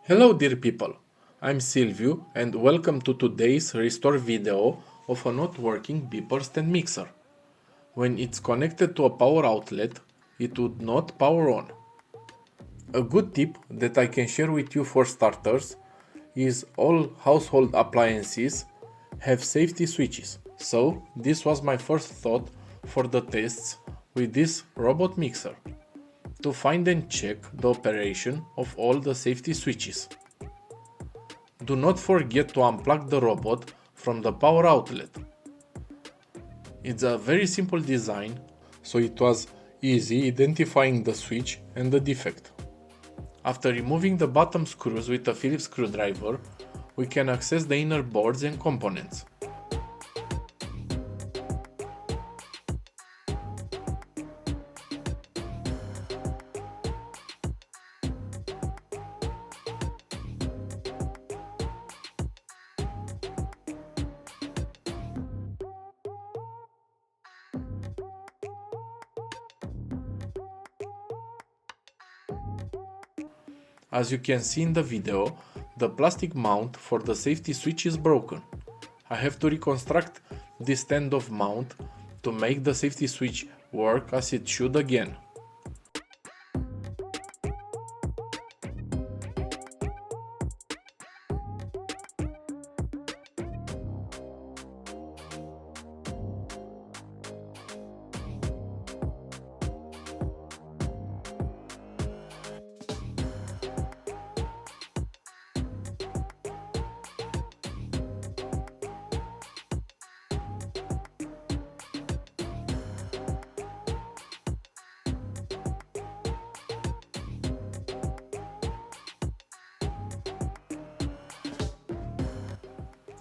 Hello dear people, I'm Silviu and welcome to today's restore video of a not working beeper stand mixer. When it's connected to a power outlet, it would not power on. A good tip that I can share with you for starters is all household appliances have safety switches. So this was my first thought for the tests with this robot mixer, to find and check the operation of all the safety switches. Do not forget to unplug the robot from the power outlet. It's a very simple design, so it was easy identifying the switch and the defect. After removing the bottom screws with a Phillips screwdriver, we can access the inner boards and components. As you can see in the video, the plastic mount for the safety switch is broken. I have to reconstruct this standoff mount to make the safety switch work as it should again.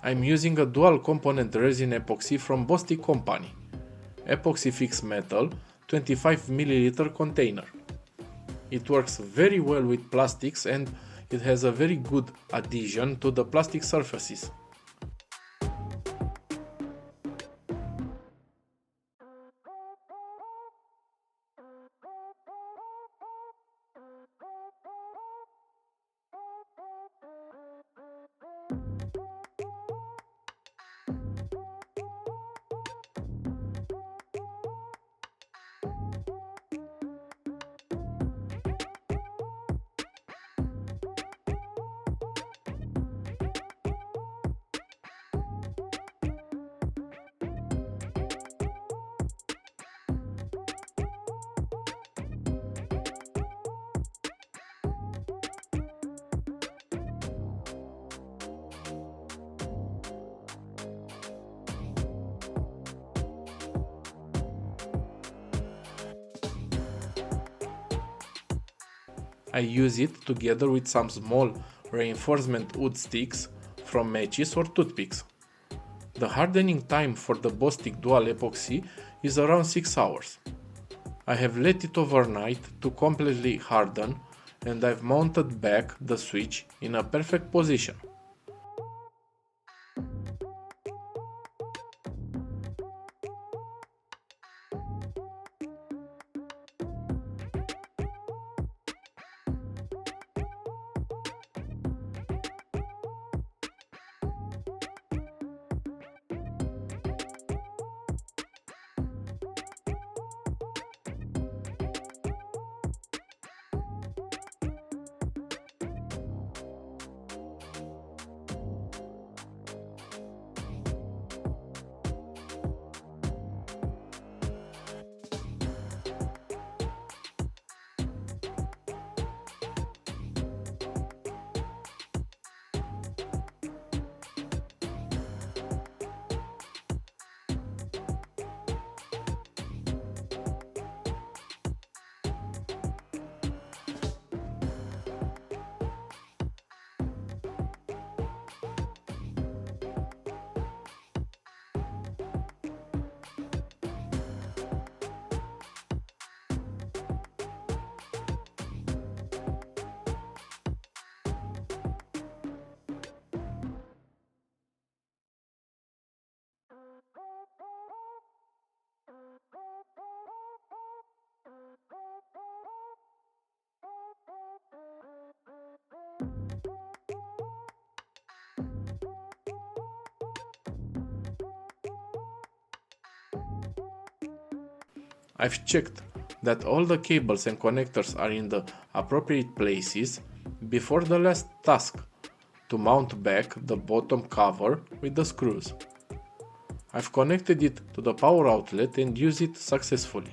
I'm using a dual component resin epoxy from Bostik company. Epoxy Fix Metal 25 ml container. It works very well with plastics and it has a very good adhesion to the plastic surfaces. I use it together with some small reinforcement wood sticks from matches or toothpicks. The hardening time for the Bostik Dual Epoxy is around 6 hours. I have let it overnight to completely harden and I've mounted back the switch in a perfect position. I've checked that all the cables and connectors are in the appropriate places before the last task to mount back the bottom cover with the screws. I've connected it to the power outlet and used it successfully.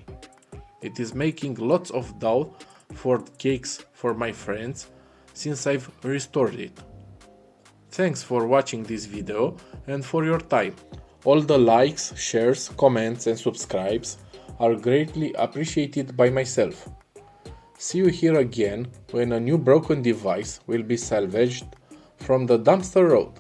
It is making lots of dough for cakes for my friends since I've restored it. Thanks for watching this video and for your time. All the likes, shares, comments and subscribes are greatly appreciated by myself. See you here again when a new broken device will be salvaged from the dumpster road.